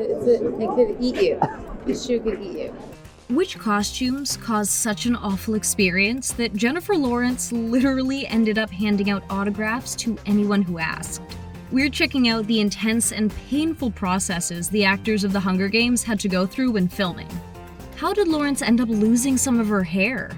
It could eat you. This shoe could eat you. Which costumes caused such an awful experience that Jennifer Lawrence literally ended up handing out autographs to anyone who asked? We're checking out the intense and painful processes the actors of The Hunger Games had to go through when filming. How did Lawrence end up losing some of her hair?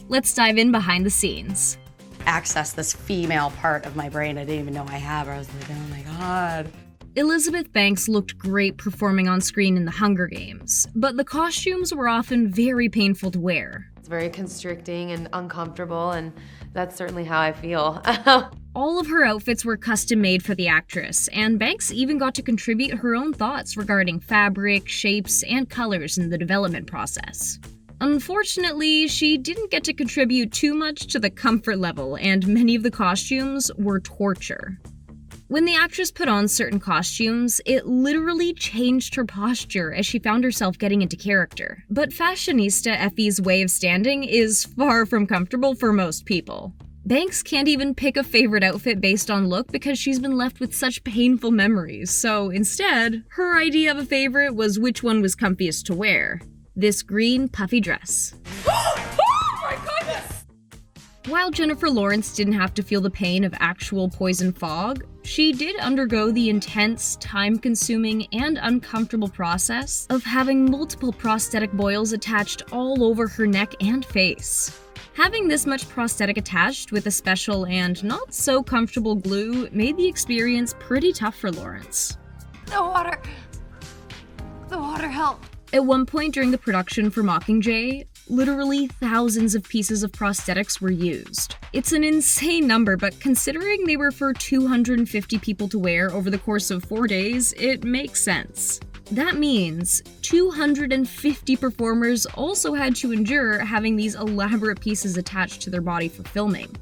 Let's dive in behind the scenes. Access this female part of my brain I didn't even know I have. I was like, oh my God. Elizabeth Banks looked great performing on screen in The Hunger Games, but the costumes were often very painful to wear. It's very constricting and uncomfortable, and that's certainly how I feel. All of her outfits were custom made for the actress, and Banks even got to contribute her own thoughts regarding fabric, shapes, and colors in the development process. Unfortunately, she didn't get to contribute too much to the comfort level, and many of the costumes were torture. When the actress put on certain costumes, it literally changed her posture as she found herself getting into character. But fashionista Effie's way of standing is far from comfortable for most people. Banks can't even pick a favorite outfit based on look because she's been left with such painful memories, so instead, her idea of a favorite was which one was comfiest to wear. This green puffy dress. While Jennifer Lawrence didn't have to feel the pain of actual poison fog, she did undergo the intense, time-consuming, and uncomfortable process of having multiple prosthetic boils attached all over her neck and face. Having this much prosthetic attached with a special and not so comfortable glue made the experience pretty tough for Lawrence. The water help. At one point during the production for Mockingjay, literally thousands of pieces of prosthetics were used. It's an insane number, but considering they were for 250 people to wear over the course of 4 days, it makes sense. That means 250 performers also had to endure having these elaborate pieces attached to their body for filming.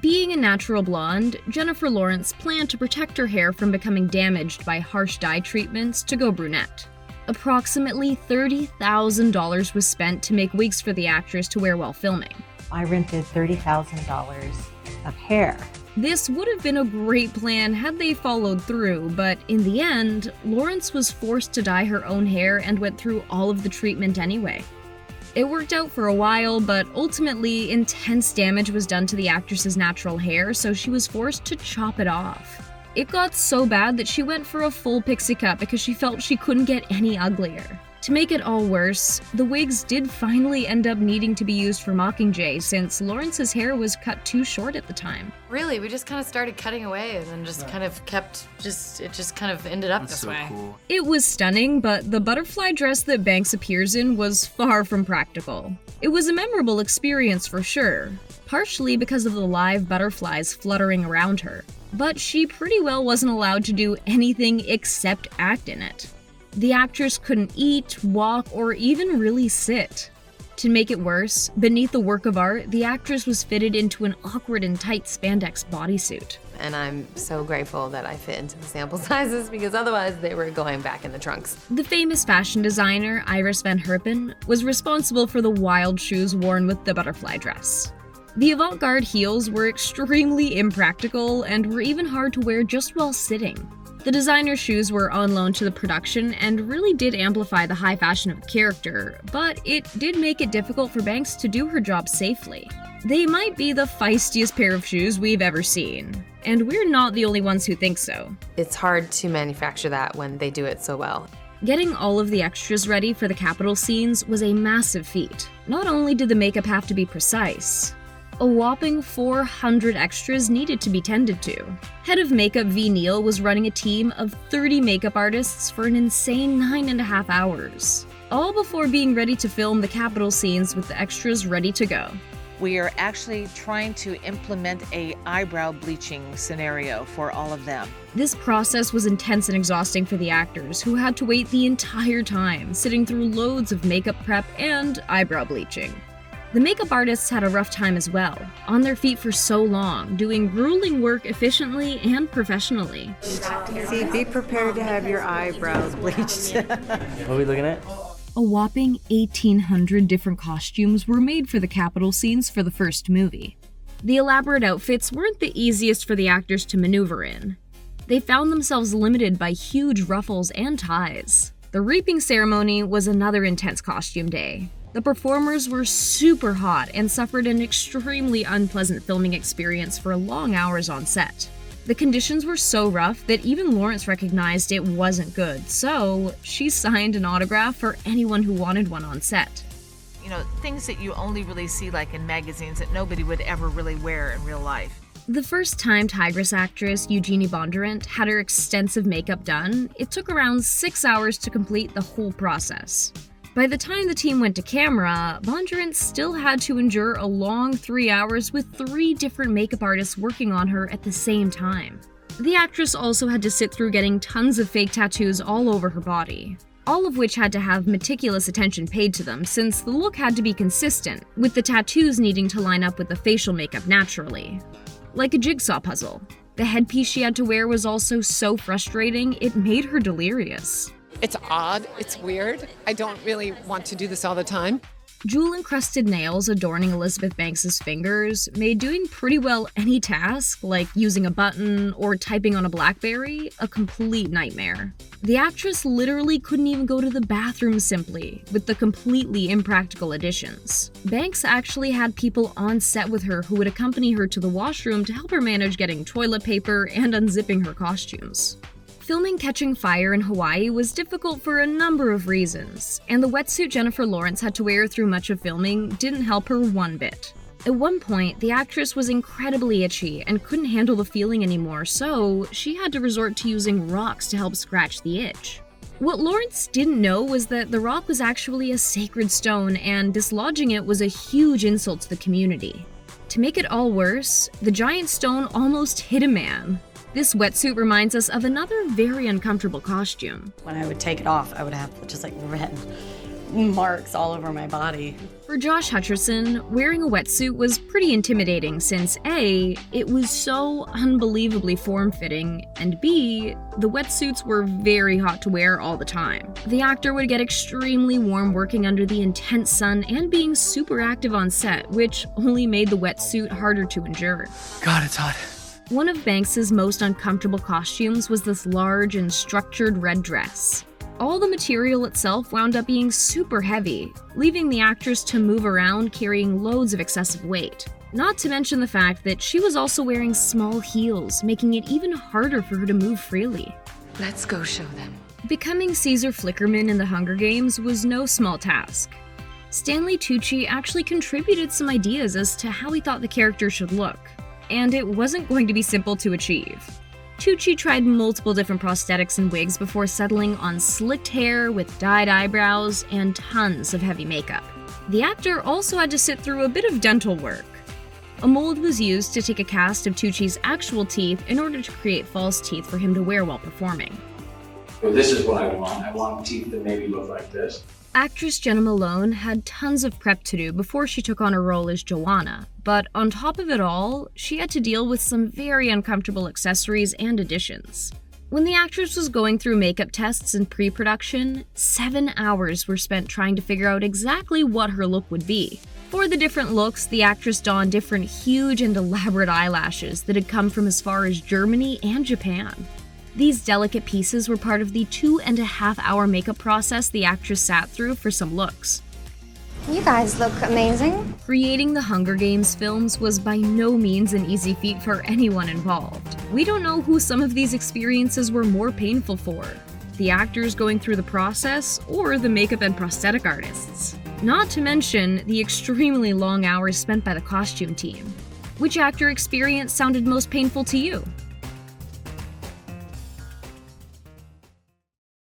Being a natural blonde, Jennifer Lawrence planned to protect her hair from becoming damaged by harsh dye treatments to go brunette. Approximately $30,000 was spent to make wigs for the actress to wear while filming. I rented $30,000 of hair. This would have been a great plan had they followed through, but in the end, Lawrence was forced to dye her own hair and went through all of the treatment anyway. It worked out for a while, but ultimately intense damage was done to the actress's natural hair, so she was forced to chop it off. It got so bad that she went for a full pixie cut because she felt she couldn't get any uglier. To make it all worse, the wigs did finally end up needing to be used for Mockingjay since Lawrence's hair was cut too short at the time. Really, we just kind of started cutting away and then just kind of kept, it just kind of ended up this way. Cool. It was stunning, but the butterfly dress that Banks appears in was far from practical. It was a memorable experience for sure, partially because of the live butterflies fluttering around her. But she pretty well wasn't allowed to do anything except act in it. The actress couldn't eat, walk, or even really sit. To make it worse, beneath the work of art, the actress was fitted into an awkward and tight spandex bodysuit. And I'm so grateful that I fit into the sample sizes because otherwise they were going back in the trunks. The famous fashion designer, Iris Van Herpen, was responsible for the wild shoes worn with the butterfly dress. The avant-garde heels were extremely impractical and were even hard to wear just while sitting. The designer shoes were on loan to the production and really did amplify the high fashion of the character, but it did make it difficult for Banks to do her job safely. They might be the feistiest pair of shoes we've ever seen, and we're not the only ones who think so. It's hard to manufacture that when they do it so well. Getting all of the extras ready for the Capitol scenes was a massive feat. Not only did the makeup have to be precise, a whopping 400 extras needed to be tended to. Head of makeup V. Neal was running a team of 30 makeup artists for an insane 9.5 hours, all before being ready to film the Capitol scenes with the extras ready to go. We are actually trying to implement a eyebrow bleaching scenario for all of them. This process was intense and exhausting for the actors, who had to wait the entire time, sitting through loads of makeup prep and eyebrow bleaching. The makeup artists had a rough time as well, on their feet for so long, doing grueling work efficiently and professionally. See, be prepared to have your eyebrows bleached. What are we looking at? A whopping 1,800 different costumes were made for the Capitol scenes for the first movie. The elaborate outfits weren't the easiest for the actors to maneuver in. They found themselves limited by huge ruffles and ties. The reaping ceremony was another intense costume day. The performers were super hot and suffered an extremely unpleasant filming experience for long hours on set. The conditions were so rough that even Lawrence recognized it wasn't good, so she signed an autograph for anyone who wanted one on set. You know, things that you only really see like in magazines that nobody would ever really wear in real life. The first time Tigress actress Eugenie Bondurant had her extensive makeup done, it took around 6 hours to complete the whole process. By the time the team went to camera, Bondurant still had to endure a long 3 hours with 3 different makeup artists working on her at the same time. The actress also had to sit through getting tons of fake tattoos all over her body, all of which had to have meticulous attention paid to them since the look had to be consistent, with the tattoos needing to line up with the facial makeup naturally. Like a jigsaw puzzle. The headpiece she had to wear was also so frustrating, it made her delirious. It's odd, it's weird. I don't really want to do this all the time. Jewel-encrusted nails adorning Elizabeth Banks' fingers made doing pretty well any task, like using a button or typing on a BlackBerry, a complete nightmare. The actress literally couldn't even go to the bathroom simply, with the completely impractical additions. Banks actually had people on set with her who would accompany her to the washroom to help her manage getting toilet paper and unzipping her costumes. Filming Catching Fire in Hawaii was difficult for a number of reasons, and the wetsuit Jennifer Lawrence had to wear through much of filming didn't help her one bit. At one point, the actress was incredibly itchy and couldn't handle the feeling anymore, so she had to resort to using rocks to help scratch the itch. What Lawrence didn't know was that the rock was actually a sacred stone, and dislodging it was a huge insult to the community. To make it all worse, the giant stone almost hit a man. This wetsuit reminds us of another very uncomfortable costume. When I would take it off, I would have just like red marks all over my body. For Josh Hutcherson, wearing a wetsuit was pretty intimidating since A, it was so unbelievably form-fitting, and B, the wetsuits were very hot to wear all the time. The actor would get extremely warm working under the intense sun and being super active on set, which only made the wetsuit harder to endure. God, it's hot. One of Banks's most uncomfortable costumes was this large and structured red dress. All the material itself wound up being super heavy, leaving the actress to move around carrying loads of excessive weight. Not to mention the fact that she was also wearing small heels, making it even harder for her to move freely. Let's go show them. Becoming Caesar Flickerman in the Hunger Games was no small task. Stanley Tucci actually contributed some ideas as to how he thought the character should look, and it wasn't going to be simple to achieve. Tucci tried multiple different prosthetics and wigs before settling on slicked hair with dyed eyebrows and tons of heavy makeup. The actor also had to sit through a bit of dental work. A mold was used to take a cast of Tucci's actual teeth in order to create false teeth for him to wear while performing. Well, this is what I want. I want teeth that maybe look like this. Actress Jenna Malone had tons of prep to do before she took on her role as Joanna, but on top of it all, she had to deal with some very uncomfortable accessories and additions. When the actress was going through makeup tests and pre-production, 7 hours were spent trying to figure out exactly what her look would be. For the different looks, the actress donned different huge and elaborate eyelashes that had come from as far as Germany and Japan. These delicate pieces were part of the 2.5-hour makeup process the actress sat through for some looks. You guys look amazing. Creating the Hunger Games films was by no means an easy feat for anyone involved. We don't know who some of these experiences were more painful for, the actors going through the process or the makeup and prosthetic artists. Not to mention the extremely long hours spent by the costume team. Which actor experience sounded most painful to you?